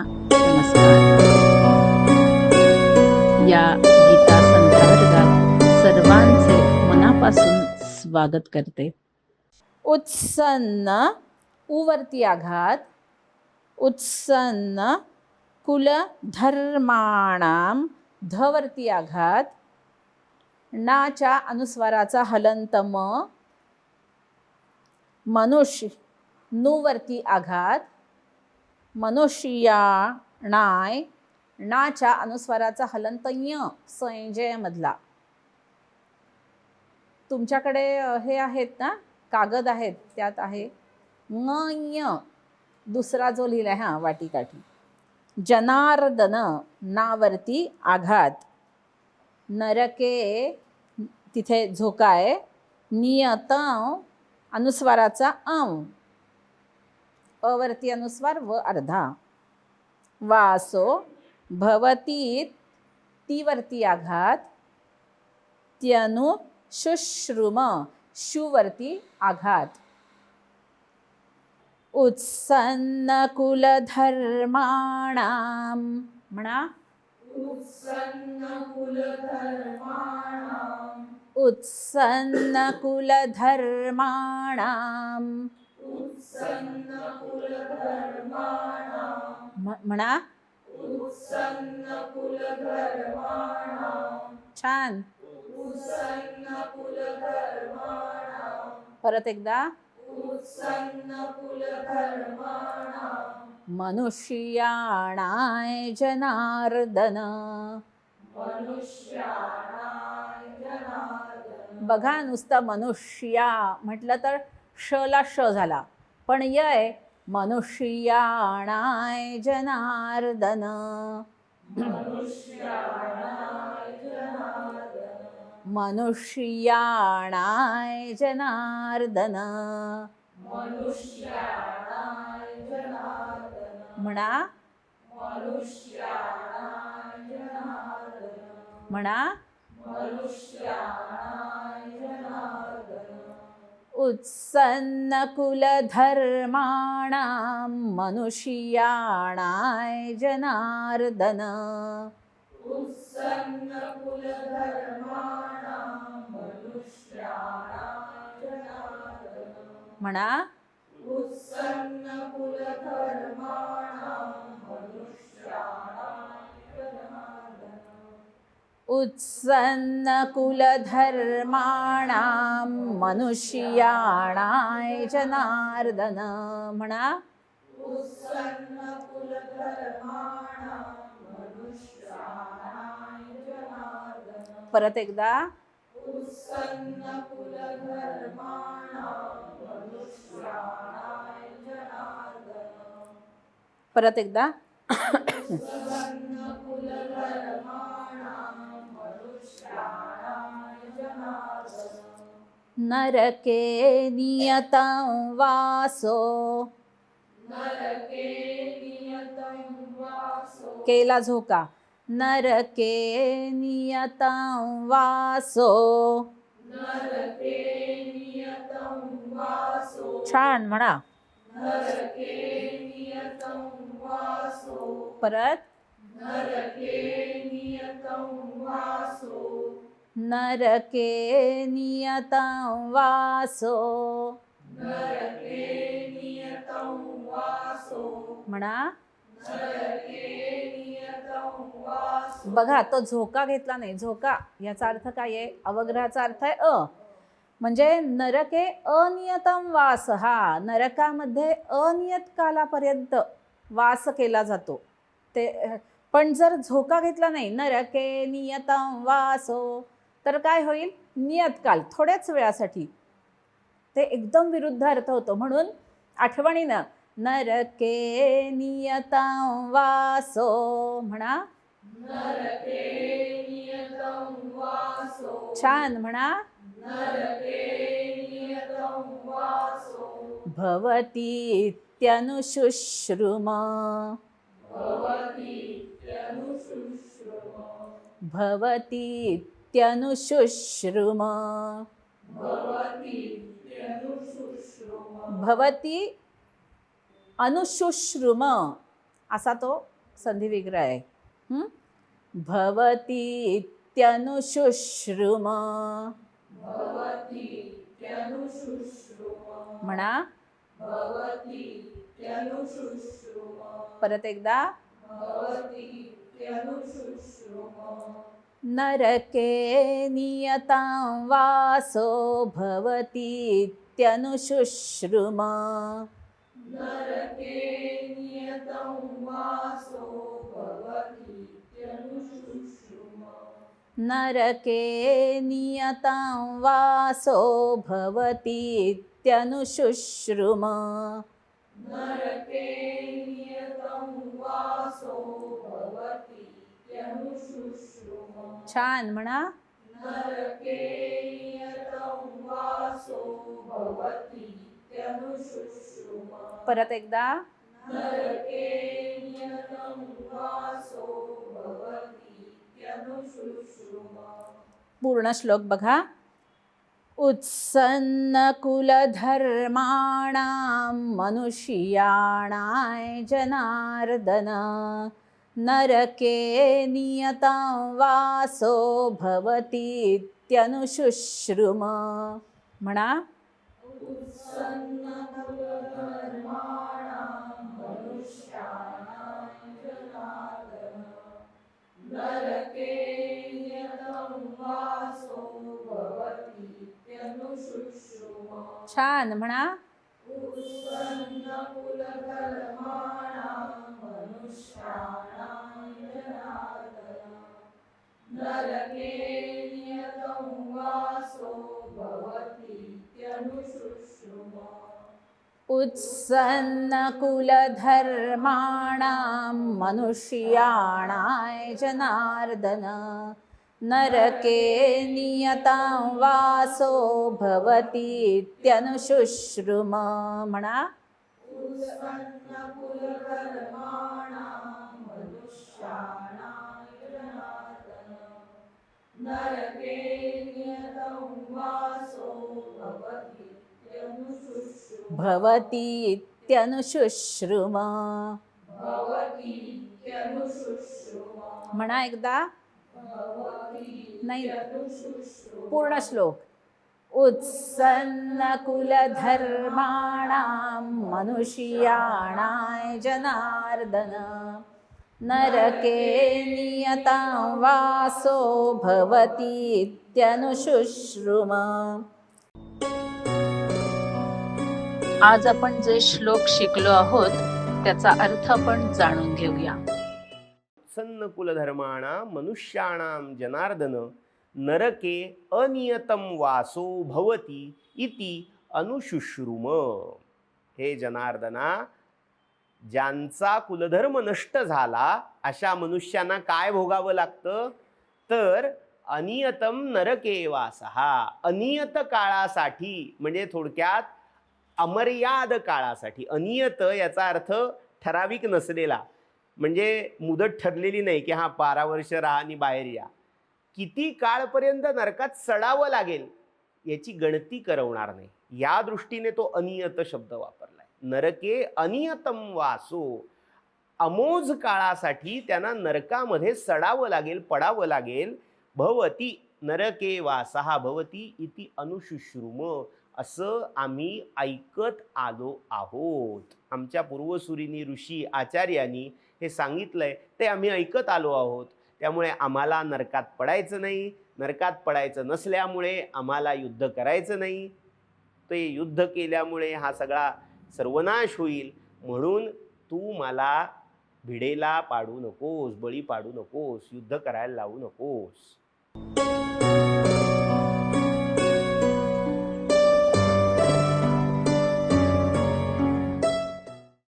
नमस्कार. या गीता संध्यावर्गात सर्वांचे मनापासून स्वागत करते. उत्सन्न उवरती आघात, उत्सन्न कुल धर्माणाम धवरती आघात, नाच्या अनुस्वाराचा हलंत म, मनुष्य नुवरती आघात, मनुष्याणाय नाच्या अनुस्वाराचा हलंत य संजयमधला. तुमच्याकडे हे आहेत ना, कागद आहेत, त्यात आहे य दुसरा जो लिहिला आहे हा वाटीकाठी. जनार्दन नावरती आघात, नरके तिथे झोका आहे, नियत अनुस्वाराचा अवरती अनुस्वार व अर्धा. वासो भवती तीवरती आघात, त्यनु शुश्रुम शुवरती आघात. उत्सन्न कुलधर्माणाम म्हणा. उत्सन्न कुलधर्माणाम, उत्सन्न कुलधर्माणाम, उत्सन्न कुलधर्माणाम म्हणा. उत्सन्न कुलधर्माणाम. छान. उत्सन्न कुलधर्माणाम. परत एकदा. उत्सन्न कुलधर्माणाम. मनुष्याणाय जनार्दन, मनुष्याणाय जनार्दन. बघा, नुसतं मनुष्या म्हटलं तर श ला श झाला, पण य मनुष्याणाय जनार्दन, मनुष्याणाय जनार्दन, मनुष्याणाय जनार्दन, मनुष्याणाय जनार्दन म्हणा. मनुष्याणाय जनार्दन म्हणा. मनुष्याणाय जनार्दन. उत्सन्न कुलधर्माणाम मनुष्याणाय जनार्दन, उत्सन्न कुलधर्माणाम मनुष्याणाय जनार्दन म्हणा. उत्सन्न कुलधर्माणाम मनुष्याणाय जनार्दन. उत्सन्न कुलधर्माणाम मनुष्याणाय जनार्दन म्हणा. उत्सन्न कुलधर्माणाम मनुष्याणाय जनार्दन. परत एकदा. उत्सन्न कुलधर्माणाम मनुष्याणाय जनार्दन. परत एकदा. उत्सन्न कुलधर्माणाम मनुष्याणाय जनार्दन. नरके नियतं वासो, नरके नियतं वासो. केला झोका. नरके नियतं वासो, नरके नियतं वासो. छान म्हणा. नरके नियतं वासो. परत. नरके नियतं वासो, नरके नियतं वासो, नरके नियतं वासो म्हणा. नरके नियतं वासो. बघा, तो झोका घेतला नाही. झोका याचा अर्थ काय आहे? अवग्रहाचा अर्थ आहे अ, म्हणजे नरके अनियतम वास. हा नरकामध्ये अनियत कालापर्यंत वास केला जातो. ते पण जर झोका घेतला नाही, नरके नियतम वासो, तर काय होईल? नियतकाल, थोड्याच वेळासाठी. ते एकदम विरुद्ध अर्थ होतो. म्हणून आठवणीनं नरके नियतं वासो म्हणा. नरके नियतं वासो. छान म्हणा. नरके नियतं वासो. भवतीत्यनुशुश्रुम, भवतीत्यनुशुश्रुम, भवतीत्यनुशुश्रुम, भवतीत्यनुशुश्रुम. भवती अनुशुश्रुम असा तो संधी विग्रह आहे. भवती इत्यनुशुश्रुम. म्हणा. परत एकदा. नरके नियतां वासो भवतीत्यनुशुश्रुम. नरके नियतां वासो भवतीत्यनुशुश्रुम. छान म्हणा. परत एकदा. पूर्ण श्लोक बघा. उत्सन्नकुलधर्माणां मनुष्याणाय जनार्दन नरके नियतां वासो भवतीत्यनुशुश्रुम. म्हणा. छान म्हणा. उत्सन्नकुलधर्माणां मनुष्याणाय जनार्दन नरके नियतां वासो भवतीत्यनुशुश्रुम. म्हणा. भवतीत्यनुशुश्रुम. म्हणा एकदा. नाही, पूर्ण श्लोक. उत्सन्नकुलधर्माणां मनुष्याणाय जनार्दन नरके नियतां वासो भवतीत्यनुशुश्रुम. आज आपण जे श्लोक शिकलो आहोत त्याचा अर्थ आपण जाणून घेऊया. सन्नकुलधर्माणां मनुष्याणां जनार्दन नरके अनियतं वासो भवति इति अनुशुश्रुम. हे जनार्दना, ज्यांचा कुलधर्म नष्ट झाला अशा मनुष्यांना काय भोगावं लागतं तर अनियतम नरके वासहा. अनियत काळासाठी म्हणजे थोडक्यात अमर्याद काळासाठी. अनियत याचा अर्थ ठराविक नसलेला, म्हणजे मुदत ठरलेली नाही की हा 12 वर्ष राहा आणि बाहेर या. किती काळपर्यंत नरकात सडावं लागेल याची गणती करवणार नाही, या दृष्टीने तो अनियत शब्द वापरलाय. नरके अनियतम वासो, अमोज काळासाठी त्यांना नरकामध्ये सडावं लागेल, पडावं लागेल. भवती नरके वासहा भवती इति अनुशुश्रुम, असं आम्ही ऐकत आलो आहोत. आमच्या पूर्वसुरीनी ऋषी आचार्यांनी हे सांगितलंय ते आम्ही ऐकत आलो आहोत. त्यामुळे आम्हाला नरकात पडायचं नाही. नरकात पडायचं नसल्यामुळे आम्हाला युद्ध करायचं नाही. ते युद्ध केल्यामुळे हा सगळा सर्वनाश होईल. म्हणून तू मला भिडेला पाडू नकोस, बळी पाडू नकोस, युद्ध करायला लावू नकोस.